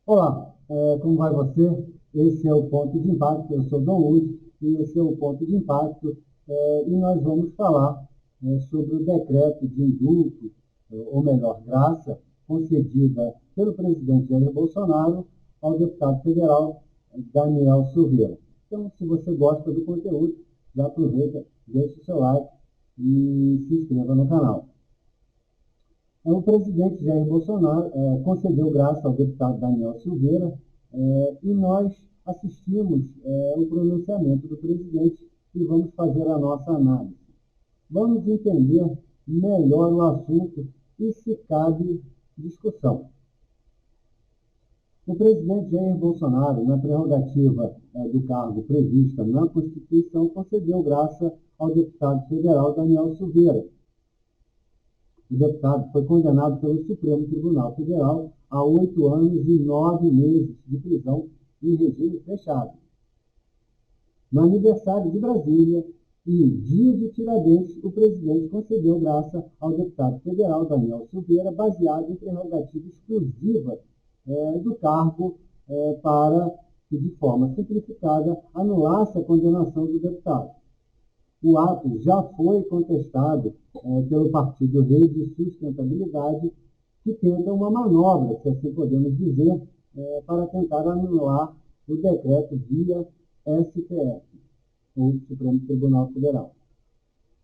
Olá, como vai você? Esse é o Ponto de Impacto, eu sou Dom Wood e esse é o Ponto de Impacto e nós vamos falar sobre o decreto de indulto, ou melhor, graça, concedida pelo presidente Jair Bolsonaro ao deputado federal Daniel Silveira. Então, se você gosta do conteúdo, já aproveita, deixe o seu like e se inscreva no canal. O presidente Jair Bolsonaro concedeu graça ao deputado Daniel Silveira e nós assistimos o pronunciamento do presidente e vamos fazer a nossa análise. Vamos entender melhor o assunto e se cabe discussão. O presidente Jair Bolsonaro, na prerrogativa do cargo prevista na Constituição, concedeu graça ao deputado federal Daniel Silveira. O deputado foi condenado pelo Supremo Tribunal Federal a 8 anos e 9 meses de prisão em regime fechado. No aniversário de Brasília e dia de Tiradentes, o presidente concedeu graça ao deputado federal Daniel Silveira, baseado em prerrogativa exclusiva do cargo para que, de forma simplificada, anulasse a condenação do deputado. O ato já foi contestado pelo partido Rede e Sustentabilidade, que tenta uma manobra, se assim podemos dizer, para tentar anular o decreto via STF, ou Supremo Tribunal Federal.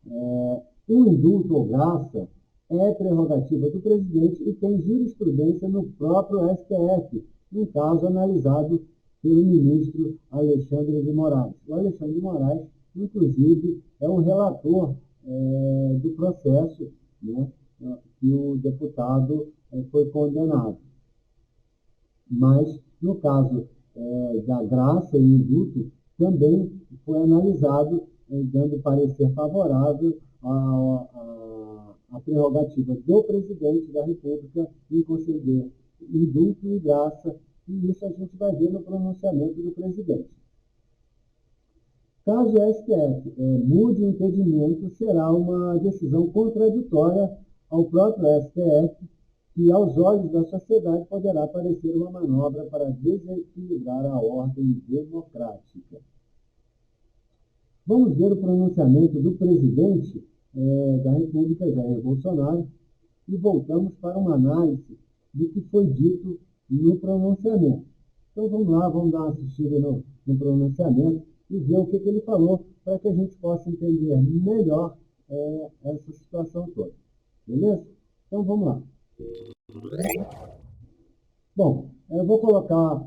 O indulto ou graça é prerrogativa do presidente e tem jurisprudência no próprio STF, em caso analisado pelo ministro Alexandre de Moraes. O Alexandre de Moraes, inclusive, é o relator do processo, né, que o deputado foi condenado. Mas, no caso da graça e indulto, também foi analisado, dando parecer favorável à prerrogativa do presidente da República em conceder indulto e graça, e isso a gente vai ver no pronunciamento do presidente. Caso o STF mude o entendimento, será uma decisão contraditória ao próprio STF, que, aos olhos da sociedade, poderá parecer uma manobra para desequilibrar a ordem democrática. Vamos ver o pronunciamento do presidente da República, Jair Bolsonaro, e voltamos para uma análise do que foi dito no pronunciamento. Então vamos lá, vamos dar uma assistida no pronunciamento e ver o que ele falou, para que a gente possa entender melhor essa situação toda. Beleza? Então vamos lá. Bom, eu vou colocar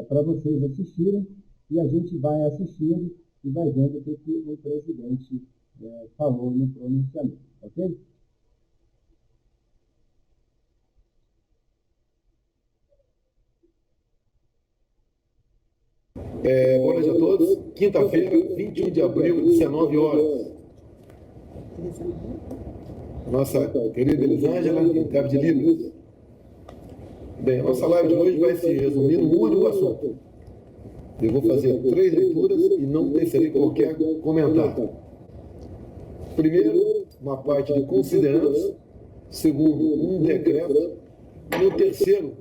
para vocês assistirem e a gente vai assistindo e vai vendo o que o presidente falou no pronunciamento, ok? Boa noite a todos. Quinta-feira, 21 de abril, 19 horas. Nossa querida Elisângela, em Cabo de Libras. Bem, a nossa live de hoje vai se resumir num único assunto. Eu vou fazer 3 leituras e não tecerei qualquer comentário. Primeiro, uma parte de considerança. Segundo, um decreto. E o terceiro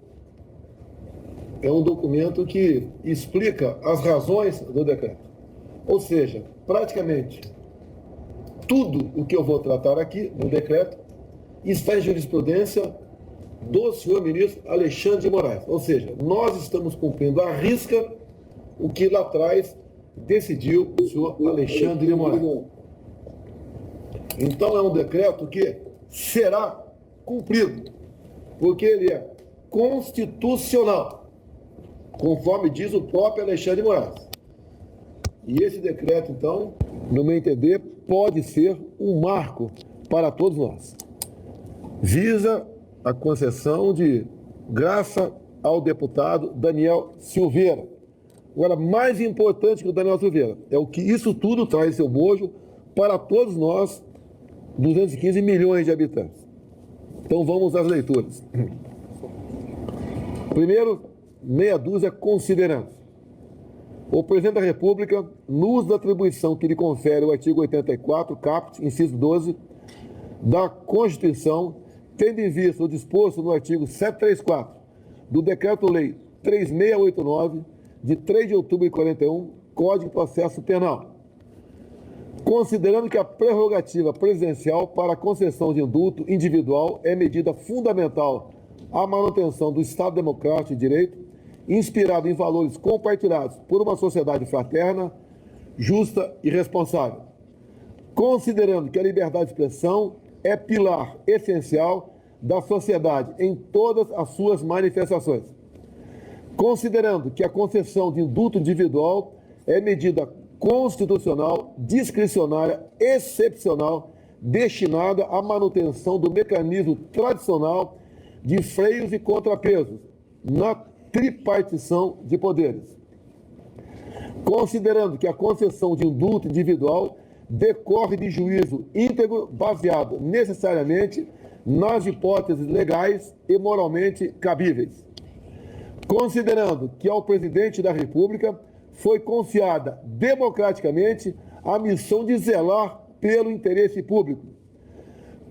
é um documento que explica as razões do decreto. Ou seja, praticamente tudo o que eu vou tratar aqui no decreto está em jurisprudência do senhor ministro Alexandre de Moraes. Ou seja, nós estamos cumprindo à risca o que lá atrás decidiu o senhor Alexandre de Moraes. Então é um decreto que será cumprido, porque ele é constitucional, conforme diz o próprio Alexandre de Moraes. E esse decreto, então, no meu entender, pode ser um marco para todos nós. Visa a concessão de graça ao deputado Daniel Silveira. Agora, mais importante que o Daniel Silveira é o que isso tudo traz em seu bojo para todos nós, 215 milhões de habitantes. Então vamos às leituras. Primeiro, meia dúzia considerando. O Presidente da República, no uso da atribuição que lhe confere o artigo 84, caput, inciso 12, da Constituição, tendo em vista o disposto no artigo 734 do Decreto-Lei 3689, de 3 de outubro de 41, Código de Processo Penal. Considerando que a prerrogativa presidencial para a concessão de indulto individual é medida fundamental à manutenção do Estado Democrático de Direito, inspirado em valores compartilhados por uma sociedade fraterna, justa e responsável. Considerando que a liberdade de expressão é pilar essencial da sociedade em todas as suas manifestações. Considerando que a concessão de indulto individual é medida constitucional, discricionária, excepcional, destinada à manutenção do mecanismo tradicional de freios e contrapesos na tripartição de poderes. Considerando que a concessão de indulto individual decorre de juízo íntegro baseado necessariamente nas hipóteses legais e moralmente cabíveis. Considerando que ao Presidente da República foi confiada democraticamente a missão de zelar pelo interesse público.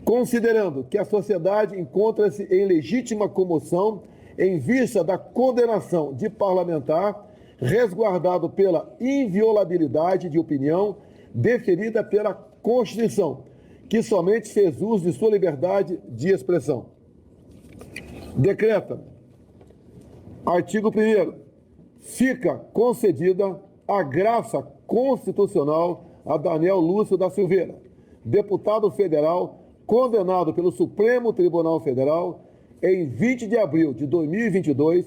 Considerando que a sociedade encontra-se em legítima comoção em vista da condenação de parlamentar resguardado pela inviolabilidade de opinião deferida pela Constituição, que somente fez uso de sua liberdade de expressão. Decreta. Artigo 1º. Fica concedida a graça constitucional a Daniel Lúcio da Silveira, deputado federal condenado pelo Supremo Tribunal Federal em 20 de abril de 2022,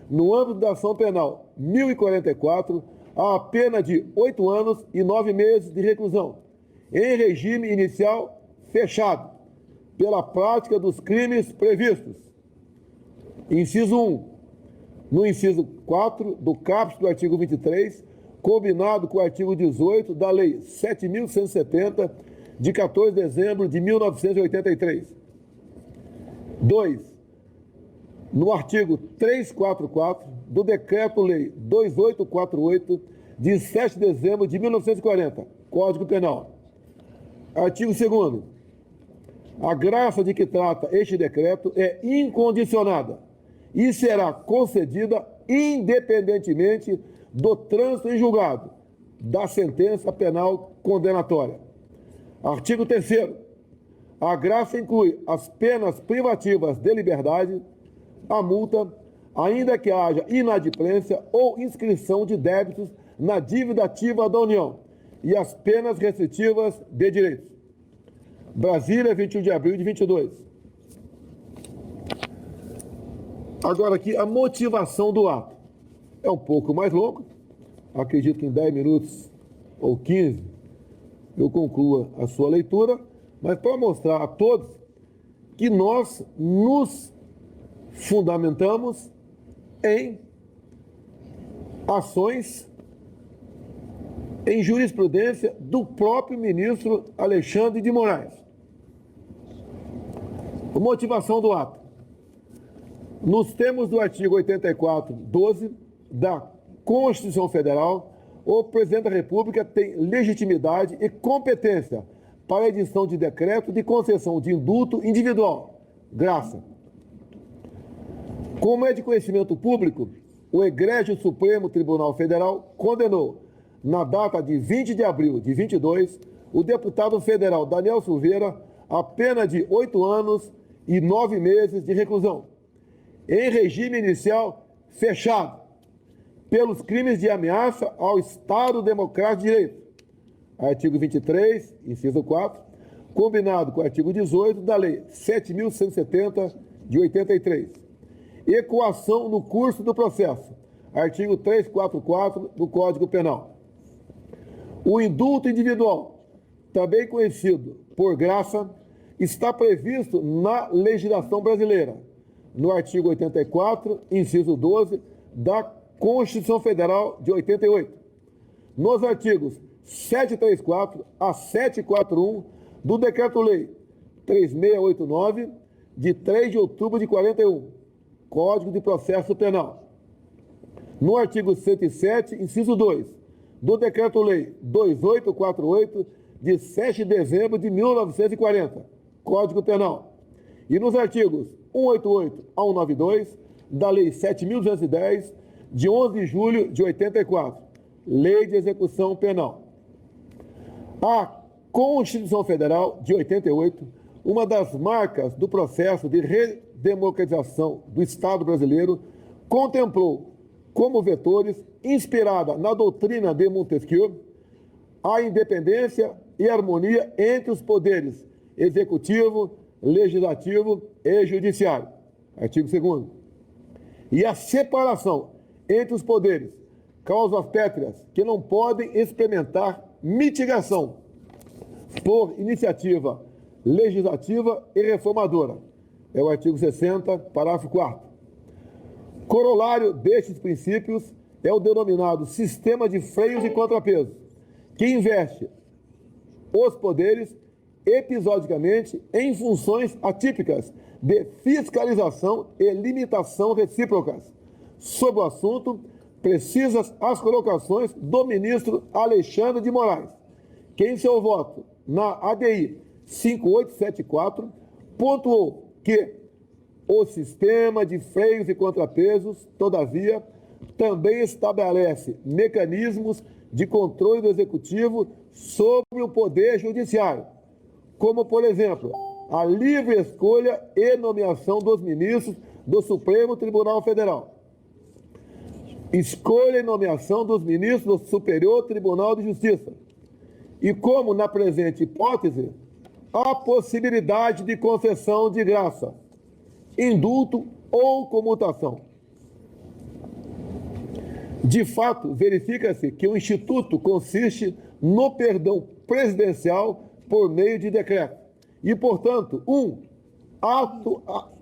no âmbito da ação penal 1044, a pena de 8 anos e 9 meses de reclusão, em regime inicial fechado, pela prática dos crimes previstos. Inciso 1. No inciso 4 do caput do artigo 23, combinado com o artigo 18 da Lei 7.170, de 14 de dezembro de 1983. 2. No artigo 344 do Decreto-Lei 2848, de 7 de dezembro de 1940, Código Penal. Artigo 2º. A graça de que trata este decreto é incondicionada e será concedida independentemente do trânsito em julgado da sentença penal condenatória. Artigo 3º. A graça inclui as penas privativas de liberdade, a multa, ainda que haja inadimplência ou inscrição de débitos na dívida ativa da União, e as penas restritivas de direitos. Brasília, 21 de abril de 22. Agora aqui, a motivação do ato. É um pouco mais longo, acredito que em 10 minutos ou 15 eu conclua a sua leitura, mas para mostrar a todos que nós nos fundamentamos em ações, em jurisprudência do próprio ministro Alexandre de Moraes. A motivação do ato. Nos termos do artigo 84, 12 da Constituição Federal, o Presidente da República tem legitimidade e competência para a edição de decreto de concessão de indulto individual, graça. Como é de conhecimento público, o Egrégio Supremo Tribunal Federal condenou, na data de 20 de abril de 22, o deputado federal Daniel Silveira a pena de 8 anos e 9 meses de reclusão, em regime inicial fechado, pelos crimes de ameaça ao Estado Democrático de Direito. Artigo 23, inciso 4, combinado com o artigo 18 da Lei 7.170, de 83. E coação no curso do processo, artigo 344 do Código Penal. O indulto individual, também conhecido por graça, está previsto na legislação brasileira, no artigo 84, inciso 12, da Constituição Federal de 88, nos artigos 734 a 741 do Decreto-Lei 3689, de 3 de outubro de 41, Código de Processo Penal. No artigo 107, inciso 2, do Decreto-Lei 2848, de 7 de dezembro de 1940, Código Penal. E nos artigos 188 a 192 da Lei 7.210, de 11 de julho de 84, Lei de Execução Penal. A Constituição Federal de 88, uma das marcas do processo de redemocratização do Estado brasileiro, contemplou como vetores, inspirada na doutrina de Montesquieu, a independência e harmonia entre os poderes executivo, legislativo e judiciário. Artigo 2º. E a separação entre os poderes, causas pétreas que não podem experimentar mitigação por iniciativa legislativa e reformadora. É o artigo 60, parágrafo 4º. Corolário destes princípios é o denominado sistema de freios e contrapesos, que investe os poderes episodicamente em funções atípicas de fiscalização e limitação recíprocas. Sobre o assunto, precisas as colocações do ministro Alexandre de Moraes, que em seu voto na ADI 5874 pontuou que o sistema de freios e contrapesos, todavia, também estabelece mecanismos de controle do Executivo sobre o Poder Judiciário, como, por exemplo, a livre escolha e nomeação dos ministros do Supremo Tribunal Federal, escolha e nomeação dos ministros do Superior Tribunal de Justiça, e como, na presente hipótese, a possibilidade de concessão de graça, indulto ou comutação. De fato, verifica-se que o Instituto consiste no perdão presidencial por meio de decreto e, portanto, um ato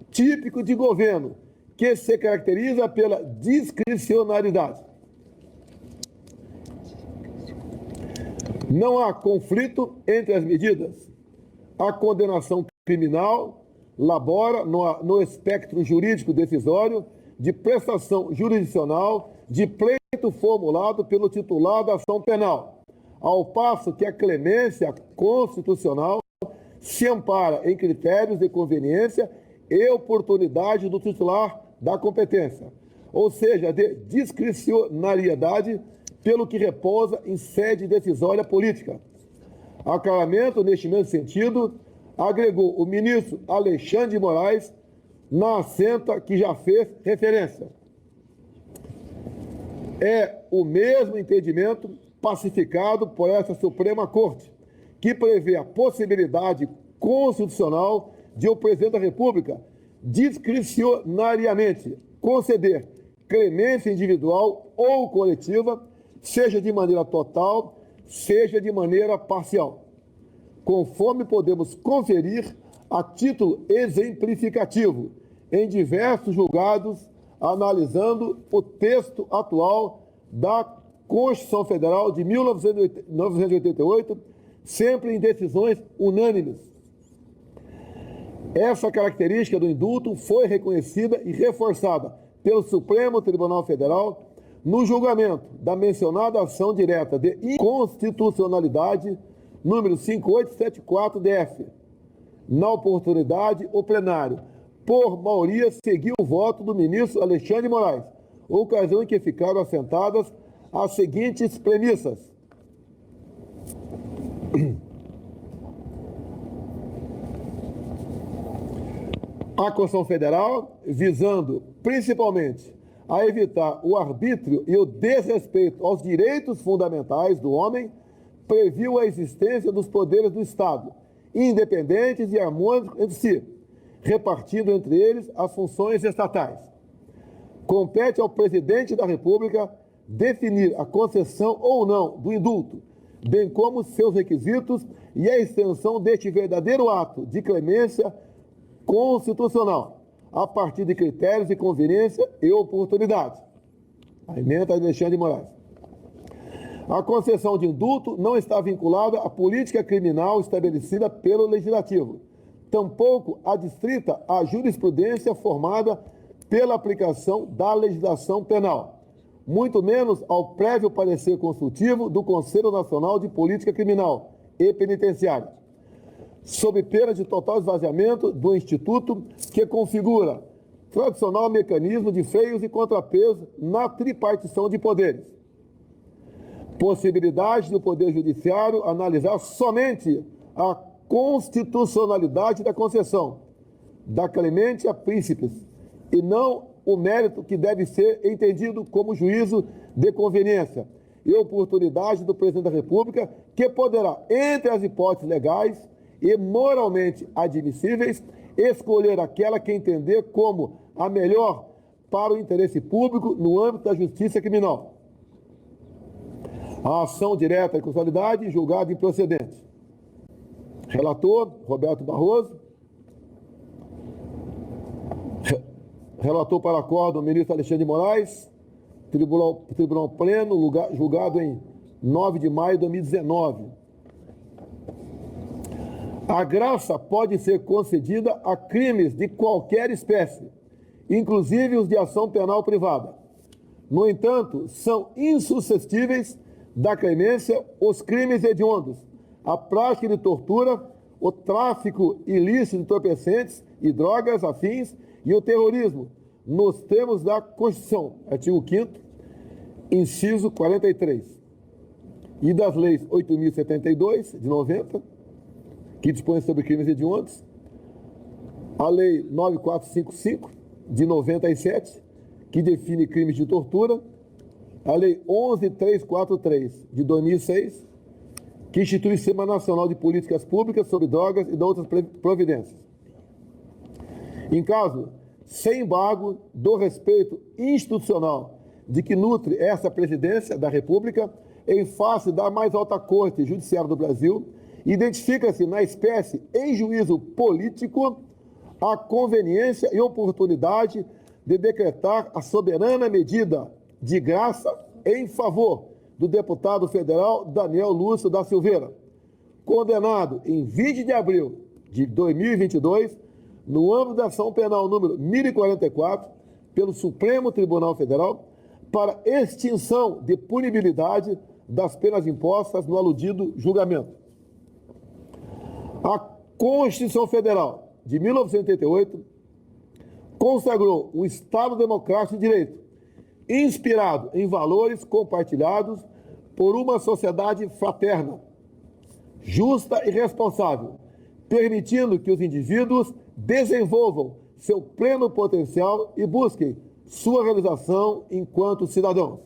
típico de governo que se caracteriza pela discricionariedade. Não há conflito entre as medidas. A condenação criminal labora no espectro jurídico decisório de prestação jurisdicional de pleito formulado pelo titular da ação penal, ao passo que a clemência constitucional se ampara em critérios de conveniência e oportunidade do titular da competência, ou seja, de discricionariedade, pelo que repousa em sede decisória política. Aclaramento neste mesmo sentido, agregou o ministro Alexandre de Moraes na assenta que já fez referência. É o mesmo entendimento pacificado por essa Suprema Corte, que prevê a possibilidade constitucional de o Presidente da República discricionariamente conceder clemência individual ou coletiva, seja de maneira total, seja de maneira parcial, conforme podemos conferir a título exemplificativo em diversos julgados, analisando o texto atual da Constituição Federal de 1988, sempre em decisões unânimes. Essa característica do indulto foi reconhecida e reforçada pelo Supremo Tribunal Federal no julgamento da mencionada ação direta de inconstitucionalidade número 5874-DF. Na oportunidade, o plenário, por maioria, seguiu o voto do ministro Alexandre de Moraes, ocasião em que ficaram assentadas as seguintes premissas. A Constituição Federal, visando principalmente a evitar o arbítrio e o desrespeito aos direitos fundamentais do homem, previu a existência dos poderes do Estado independentes e harmônicos entre si, repartindo entre eles as funções estatais. Compete ao presidente da República definir a concessão ou não do indulto, bem como seus requisitos e a extensão deste verdadeiro ato de clemência constitucional, a partir de critérios de conveniência e oportunidade. A emenda de Alexandre de Moraes. A concessão de indulto não está vinculada à política criminal estabelecida pelo Legislativo, tampouco adstrita à jurisprudência formada pela aplicação da legislação penal, muito menos ao prévio parecer consultivo do Conselho Nacional de Política Criminal e Penitenciária, sob pena de total esvaziamento do Instituto que configura tradicional mecanismo de freios e contrapesos na tripartição de poderes. Possibilidade do Poder Judiciário analisar somente a constitucionalidade da concessão da clemente a príncipes e não o mérito que deve ser entendido como juízo de conveniência e oportunidade do Presidente da República, que poderá, entre as hipóteses legais e moralmente admissíveis, escolher aquela que entender como a melhor para o interesse público no âmbito da justiça criminal. A ação direta e consolidada julgada improcedente. Relator, Roberto Barroso. Relator para acordo, o ministro Alexandre de Moraes. Tribunal Pleno, julgado em 9 de maio de 2019. A graça pode ser concedida a crimes de qualquer espécie, inclusive os de ação penal privada. No entanto, são insuscetíveis da clemência os crimes hediondos, a prática de tortura, o tráfico ilícito de entorpecentes e drogas afins e o terrorismo, nos termos da Constituição, artigo 5º, inciso 43, e das leis 8.072, de 90, que dispõe sobre crimes hediondos, a lei 9455, de 97, que define crimes de tortura, a lei 11343, de 2006, que institui o Sistema Nacional de Políticas Públicas sobre Drogas e de outras providências. Em caso sem embargo do respeito institucional de que nutre essa presidência da República, em face da mais alta corte judiciária do Brasil, identifica-se na espécie em juízo político a conveniência e oportunidade de decretar a soberana medida de graça em favor do deputado federal Daniel Lúcio da Silveira, condenado em 20 de abril de 2022, no âmbito da ação penal número 1044, pelo Supremo Tribunal Federal, para extinção de punibilidade das penas impostas no aludido julgamento. A Constituição Federal de 1988 consagrou o Estado Democrático de Direito, inspirado em valores compartilhados por uma sociedade fraterna, justa e responsável, permitindo que os indivíduos desenvolvam seu pleno potencial e busquem sua realização enquanto cidadãos.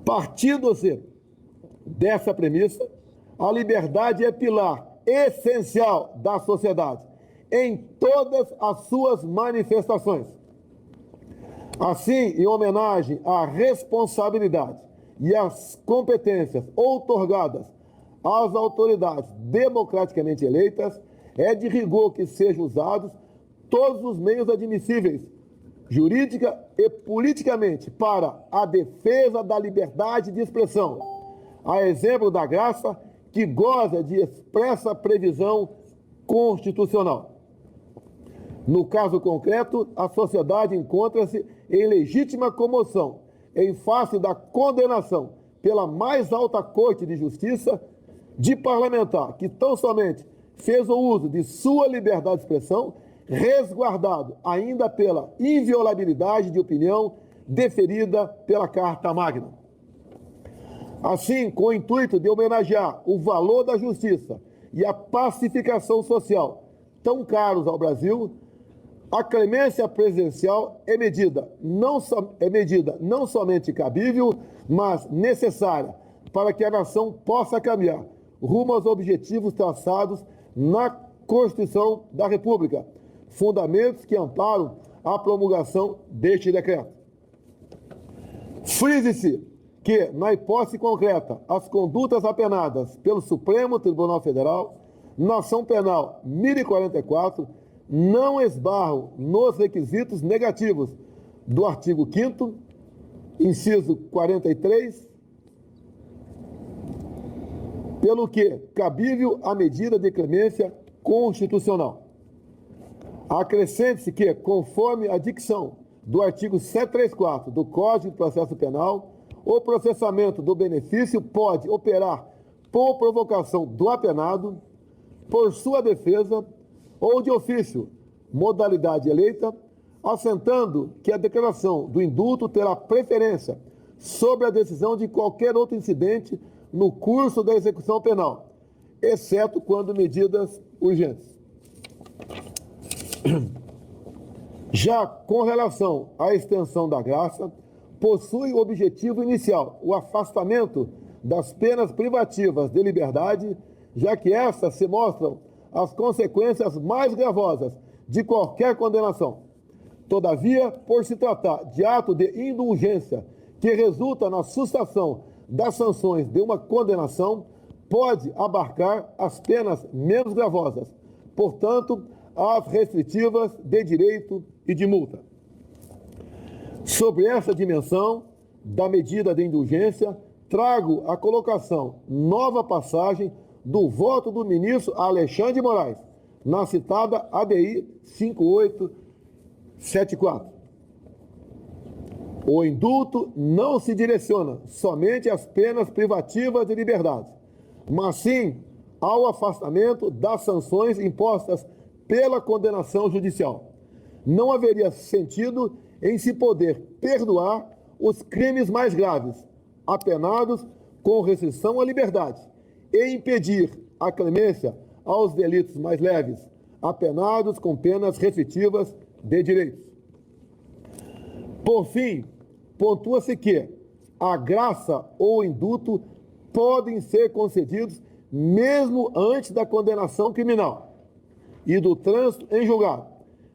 Partindo-se dessa premissa, a liberdade é pilar essencial da sociedade, em todas as suas manifestações. Assim, em homenagem à responsabilidade e às competências outorgadas às autoridades democraticamente eleitas, é de rigor que sejam usados todos os meios admissíveis, jurídica e politicamente, para a defesa da liberdade de expressão, a exemplo da graça que goza de expressa previsão constitucional. No caso concreto, a sociedade encontra-se em legítima comoção em face da condenação pela mais alta Corte de Justiça de parlamentar que tão somente fez o uso de sua liberdade de expressão, resguardado ainda pela inviolabilidade de opinião deferida pela Carta Magna. Assim, com o intuito de homenagear o valor da justiça e a pacificação social tão caros ao Brasil, a clemência presidencial é medida não somente cabível, mas necessária para que a nação possa caminhar rumo aos objetivos traçados na Constituição da República, fundamentos que amparam a promulgação deste decreto. Frise-se que, na hipótese concreta, as condutas apenadas pelo Supremo Tribunal Federal, na ação penal 1044, não esbarram nos requisitos negativos do artigo 5º, inciso 43, pelo que cabível a medida de clemência constitucional. Acrescente-se que, conforme a dicção do artigo 734 do Código de Processo Penal, o processamento do benefício pode operar por provocação do apenado, por sua defesa ou de ofício, modalidade eleita, assentando que a declaração do indulto terá preferência sobre a decisão de qualquer outro incidente no curso da execução penal, exceto quando medidas urgentes. Já com relação à extensão da graça, possui o objetivo inicial, o afastamento das penas privativas de liberdade, já que essas se mostram as consequências mais gravosas de qualquer condenação. Todavia, por se tratar de ato de indulgência que resulta na sustação das sanções de uma condenação, pode abarcar as penas menos gravosas, portanto, as restritivas de direito e de multa. Sobre essa dimensão da medida de indulgência, trago a colocação, nova passagem, do voto do ministro Alexandre de Moraes, na citada ADI 5874. O indulto não se direciona somente às penas privativas de liberdade, mas sim ao afastamento das sanções impostas pela condenação judicial. Não haveria sentido em se poder perdoar os crimes mais graves, apenados com restrição à liberdade, e impedir a clemência aos delitos mais leves, apenados com penas restritivas de direitos. Por fim, pontua-se que a graça ou o indulto podem ser concedidos mesmo antes da condenação criminal e do trânsito em julgado,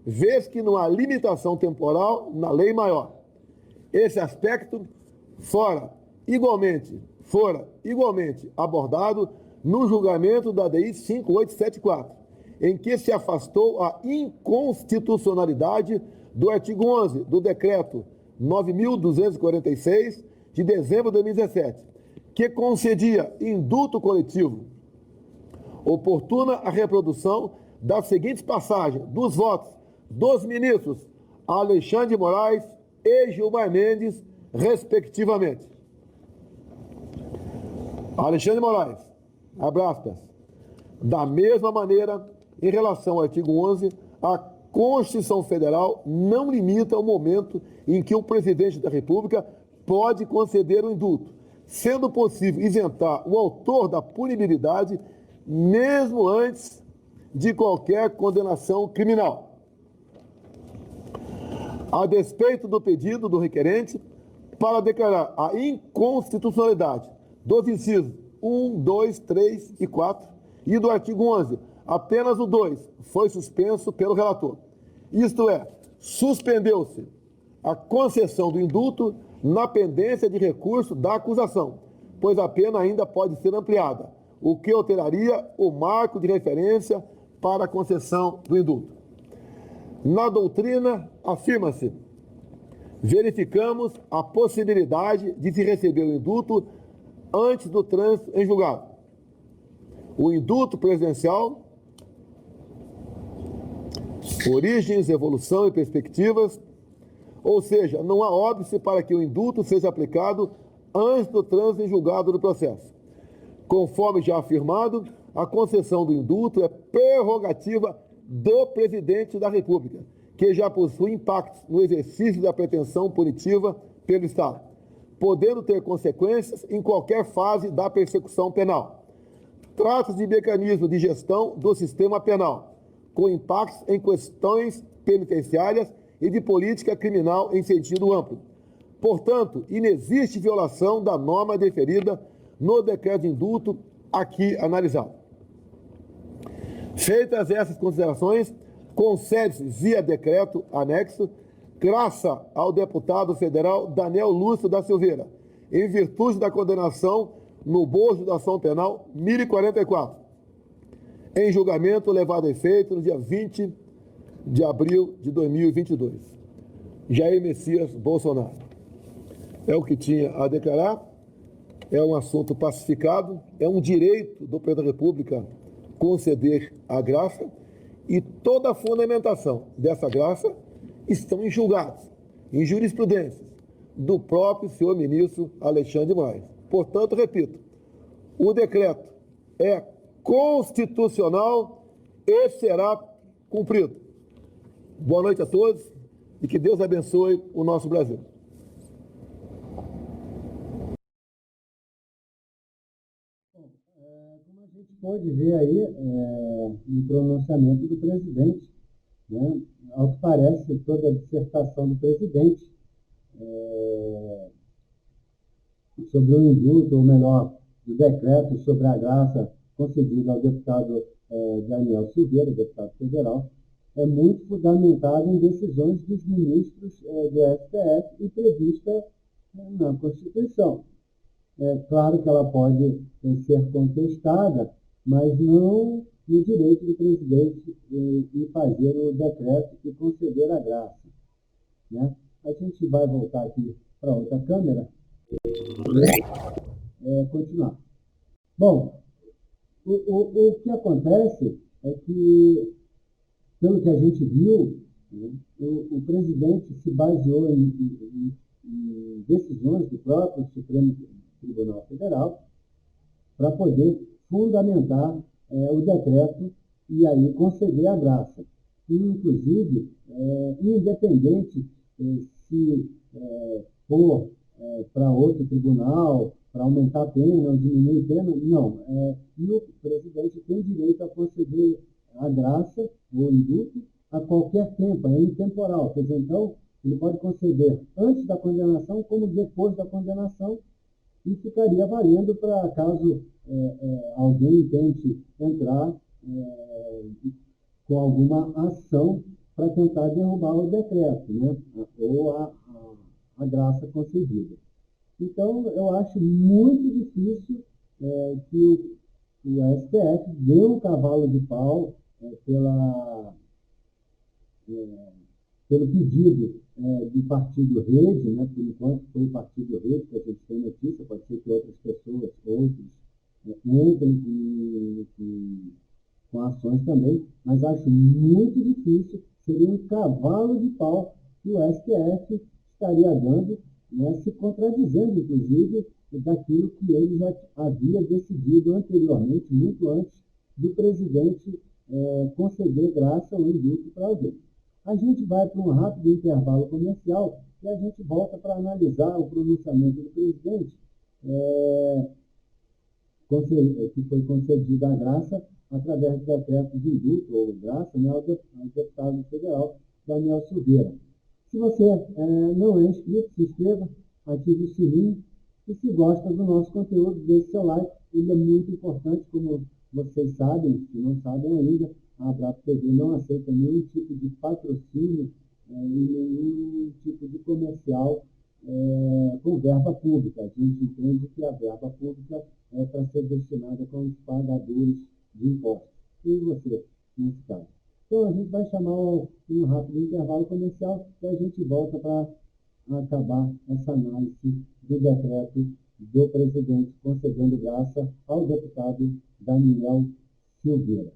vez que não há limitação temporal na lei maior. Esse aspecto fora igualmente abordado no julgamento da DI 5874, em que se afastou a inconstitucionalidade do artigo 11 do Decreto 9.246, de dezembro de 2017, que concedia indulto coletivo. Oportuna a reprodução das seguintes passagens dos votos dos ministros Alexandre de Moraes e Gilmar Mendes, respectivamente. Alexandre de Moraes, abre aspas, da mesma maneira, em relação ao artigo 11, a Constituição Federal não limita o momento em que o presidente da República pode conceder o indulto, sendo possível isentar o autor da punibilidade mesmo antes de qualquer condenação criminal. A despeito do pedido do requerente para declarar a inconstitucionalidade dos incisos 1, 2, 3 e 4 e do artigo 11, apenas o 2 foi suspenso pelo relator. Isto é, suspendeu-se a concessão do indulto na pendência de recurso da acusação, pois a pena ainda pode ser ampliada, o que alteraria o marco de referência para a concessão do indulto. Na doutrina, afirma-se, verificamos a possibilidade de se receber o indulto antes do trânsito em julgado. O indulto presidencial, origens, evolução e perspectivas, ou seja, não há óbice para que o indulto seja aplicado antes do trânsito em julgado do processo. Conforme já afirmado, a concessão do indulto é prerrogativa do presidente da República, que já possui impactos no exercício da pretensão punitiva pelo Estado, podendo ter consequências em qualquer fase da persecução penal. Trata-se de mecanismo de gestão do sistema penal, com impactos em questões penitenciárias e de política criminal em sentido amplo. Portanto, inexiste violação da norma deferida no decreto de indulto aqui analisado. Feitas essas considerações, concede-se via decreto anexo graça ao deputado federal Daniel Lúcio da Silveira, em virtude da condenação no bojo da ação penal 1044, em julgamento levado a efeito no dia 20 de abril de 2022. Jair Messias Bolsonaro. É o que tinha a declarar, é um assunto pacificado, é um direito do presidente da República conceder a graça, e toda a fundamentação dessa graça estão em julgados, em jurisprudências do próprio senhor ministro Alexandre de Moraes. Portanto, repito, o decreto é constitucional e será cumprido. Boa noite a todos e que Deus abençoe o nosso Brasil. Como a gente pode ver aí no pronunciamento do presidente, né, ao que parece, toda a dissertação do presidente sobre o indulto, ou melhor, do decreto sobre a graça concedida ao deputado Daniel Silveira, deputado federal, é muito fundamentado em decisões dos ministros do STF e prevista na Constituição. É claro que ela pode ser contestada, mas não no direito do presidente em fazer o decreto e conceder a graça, né? A gente vai voltar aqui para outra câmera e continuar. Bom, o que acontece é que, pelo que a gente viu, né, o presidente se baseou em decisões do próprio Supremo Tribunal Federal para poder fundamentar o decreto e aí conceder a graça. E, inclusive, independente se for para outro tribunal, para aumentar a pena ou diminuir a pena, não. E o presidente tem direito a conceder a graça ou indulto a qualquer tempo, é intemporal. Quer dizer, então, ele pode conceder antes da condenação como depois da condenação, e ficaria valendo para caso alguém tente entrar com alguma ação para tentar derrubar o decreto, né? Ou a graça concedida. Então, eu acho muito difícil que o STF dê um cavalo de pau pelo pedido do partido Rede, né? Por enquanto foi o partido Rede que a gente tem notícia, pode ser que outras pessoas, outros, entrem com ações também, mas acho muito difícil, seria um cavalo de pau que o STF estaria dando, né, se contradizendo, inclusive, daquilo que ele já havia decidido anteriormente, muito antes do presidente conceder graça ou indulto para alguém. A gente vai para um rápido intervalo comercial e a gente volta para analisar o pronunciamento do presidente, que foi concedida a graça através do decreto de indulto ou graça, né, ao deputado federal Daniel Silveira. Se você não é inscrito, se inscreva, ative o sininho e se gosta do nosso conteúdo, deixe seu like, ele é muito importante, como vocês sabem, se não sabem ainda, a Abrap TV não aceita nenhum tipo de patrocínio e nenhum tipo de comercial com verba pública. A gente entende que a verba pública é para ser destinada com os pagadores de impostos. E você, nesse caso. Então, a gente vai chamar um rápido intervalo comercial e a gente volta para acabar essa análise do decreto do presidente concedendo graça ao deputado Daniel Silveira.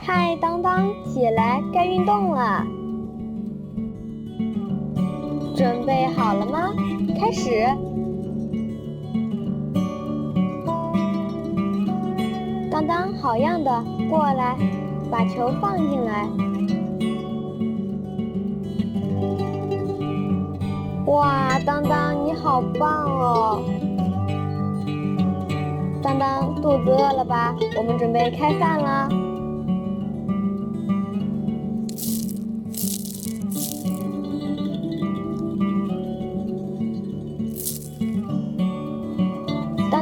嗨，当当，起来，该运动了。准备好了吗？开始。当当，好样的，过来，把球放进来。哇，当当，你好棒哦！当当，肚子饿了吧？我们准备开饭啦。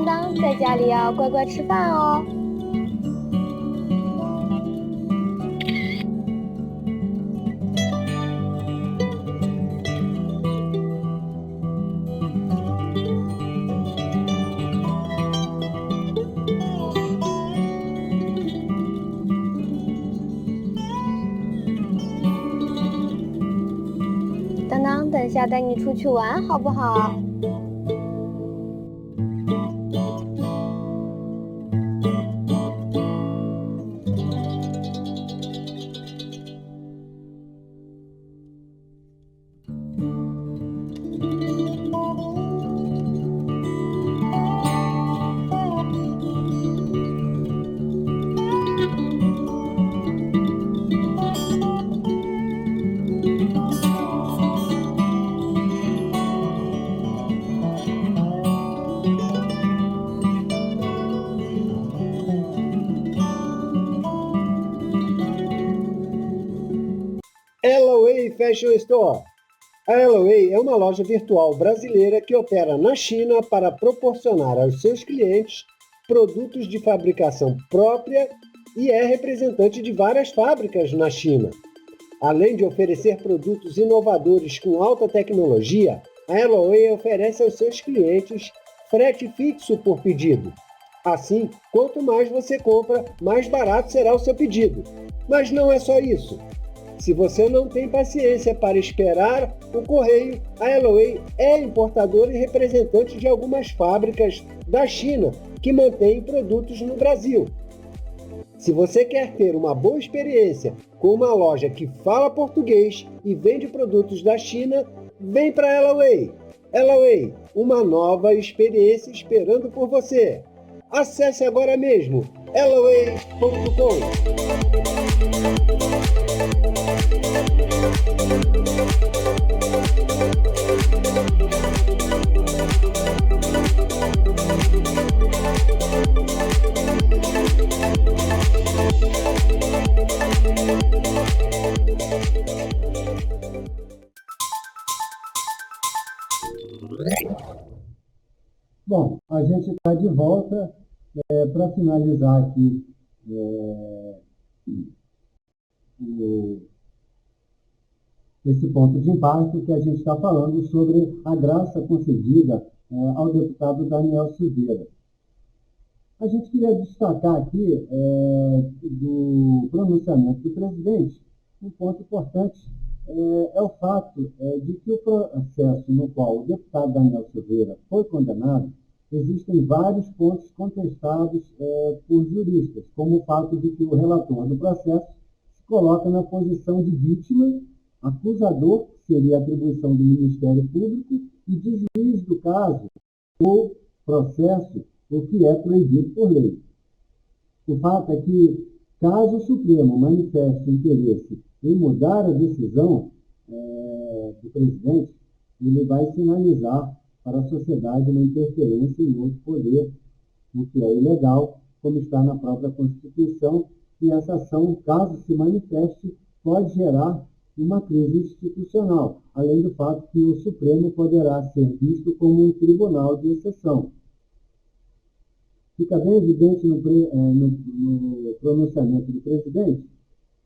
当在家里要乖乖吃饭哦。当当，等下带你出去玩好不好？Elaway Fashion Store. A Elaway é uma loja virtual brasileira que opera na China para proporcionar aos seus clientes produtos de fabricação própria e é representante de várias fábricas na China. Além de oferecer produtos inovadores com alta tecnologia, a Elaway oferece aos seus clientes frete fixo por pedido. Assim, quanto mais você compra, mais barato será o seu pedido. Mas não é só isso. Se você não tem paciência para esperar o correio, a Elaway é importadora e representante de algumas fábricas da China que mantêm produtos no Brasil. Se você quer ter uma boa experiência com uma loja que fala português e vende produtos da China, vem para a Elaway. Elaway, uma nova experiência esperando por você. Acesse agora mesmo elaway.com. Bom, a gente está de volta para finalizar aqui esse ponto de impacto que a gente está falando sobre a graça concedida ao deputado Daniel Silveira. A gente queria destacar aqui do pronunciamento do presidente um ponto importante, é o fato de que o processo no qual o deputado Daniel Silveira foi condenado, existem vários pontos contestados por juristas, como o fato de que o relator do processo se coloca na posição de vítima, acusador, que seria a atribuição do Ministério Público, e de juiz do caso, ou processo, o que é proibido por lei. O fato é que, caso o Supremo manifeste interesse em mudar a decisão do presidente, ele vai sinalizar para a sociedade uma interferência em outro poder, o que é ilegal, como está na própria Constituição, e essa ação, caso se manifeste, pode gerar uma crise institucional, além do fato que o Supremo poderá ser visto como um tribunal de exceção. Fica bem evidente no pronunciamento do presidente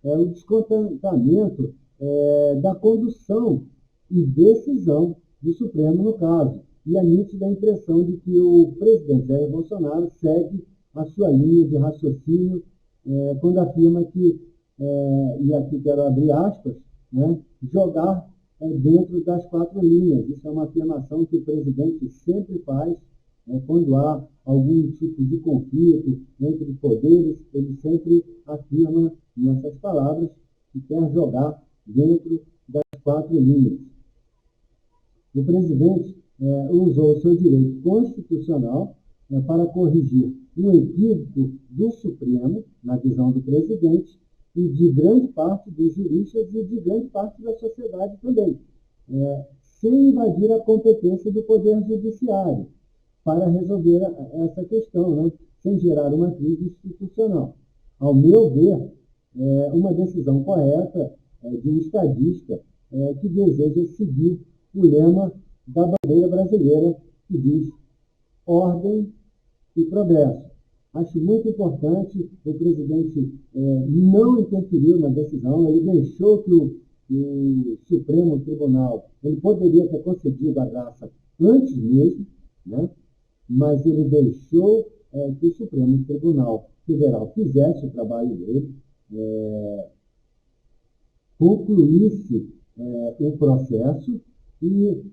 o descontentamento da condução e decisão do Supremo no caso, e a nítida impressão de que o presidente Jair Bolsonaro segue a sua linha de raciocínio quando afirma que, e aqui quero abrir aspas, jogar dentro das 4 linhas. Isso é uma afirmação que o presidente sempre faz quando há algum tipo de conflito entre poderes, ele sempre afirma nessas palavras que quer jogar dentro das 4 linhas. O presidente usou seu direito constitucional para corrigir um equívoco do Supremo, na visão do presidente, e de grande parte dos juristas e de grande parte da sociedade também, sem invadir a competência do Poder Judiciário para resolver essa questão, sem gerar uma crise institucional. Ao meu ver, uma decisão correta de um estadista que deseja seguir o lema da bandeira brasileira, que diz ordem, e progresso. Acho muito importante, o presidente não interferiu na decisão, ele deixou que o Supremo Tribunal, ele poderia ter concedido a graça antes mesmo, né? Mas ele deixou que o Supremo Tribunal Federal fizesse o trabalho dele, concluísse o processo e,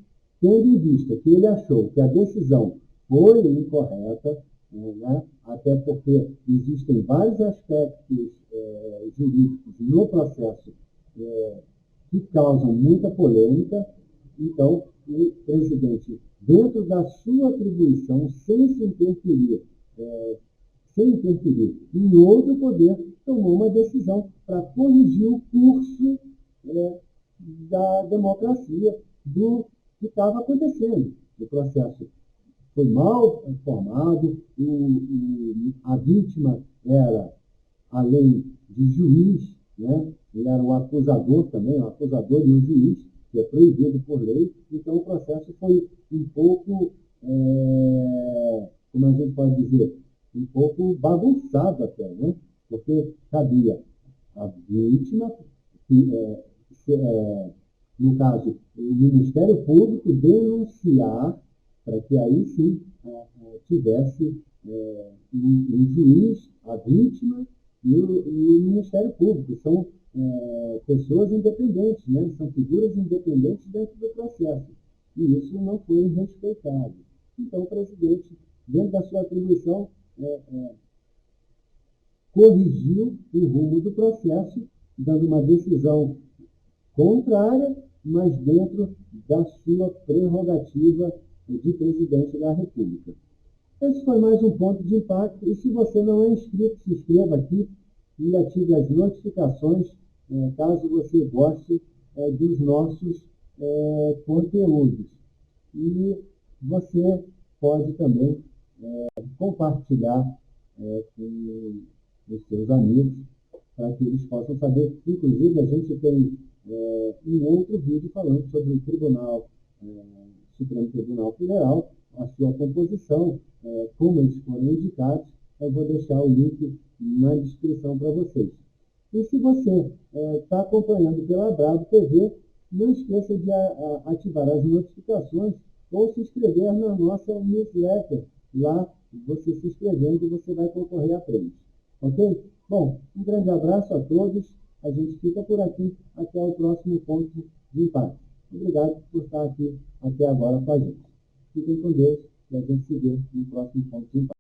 tendo em vista que ele achou que a decisão foi incorreta, né, até porque existem vários aspectos jurídicos no processo que causam muita polêmica, então o presidente, dentro da sua atribuição, sem interferir em outro poder, tomou uma decisão para corrigir o curso da democracia, do que estava acontecendo. O processo foi mal formado, a vítima era, além de juiz, né, ele era o acusador também, o acusador e o juiz, que é proibido por lei. Então o processo foi um pouco, como a gente pode dizer, um pouco bagunçado até, né? Porque cabia a vítima, no caso, o Ministério Público denunciar, para que aí sim tivesse um juiz, a vítima e o Ministério Público. São pessoas independentes, né? São figuras independentes dentro do processo. E isso não foi respeitado. Então, o presidente, dentro da sua atribuição, corrigiu o rumo do processo, dando uma decisão contrária, mas dentro da sua prerrogativa de presidente da República. Esse foi mais um ponto de impacto. E se você não é inscrito, se inscreva aqui e ative as notificações, caso você goste dos nossos conteúdos. E você pode também compartilhar com os seus amigos, para que eles possam saber. Inclusive, a gente tem um outro vídeo falando sobre o Supremo Tribunal Federal, a sua composição, como eles foram indicados. Eu vou deixar o link na descrição para vocês. E se você está acompanhando pela Bravo TV, não esqueça de ativar as notificações ou se inscrever na nossa newsletter. Lá, você se inscrevendo, você vai concorrer a prêmios. Ok? Bom, um grande abraço a todos. A gente fica por aqui. Até o próximo ponto de impacto. Obrigado por estar aqui até agora com a gente. Fiquem com Deus e a gente se vê no próximo ponto de impacto.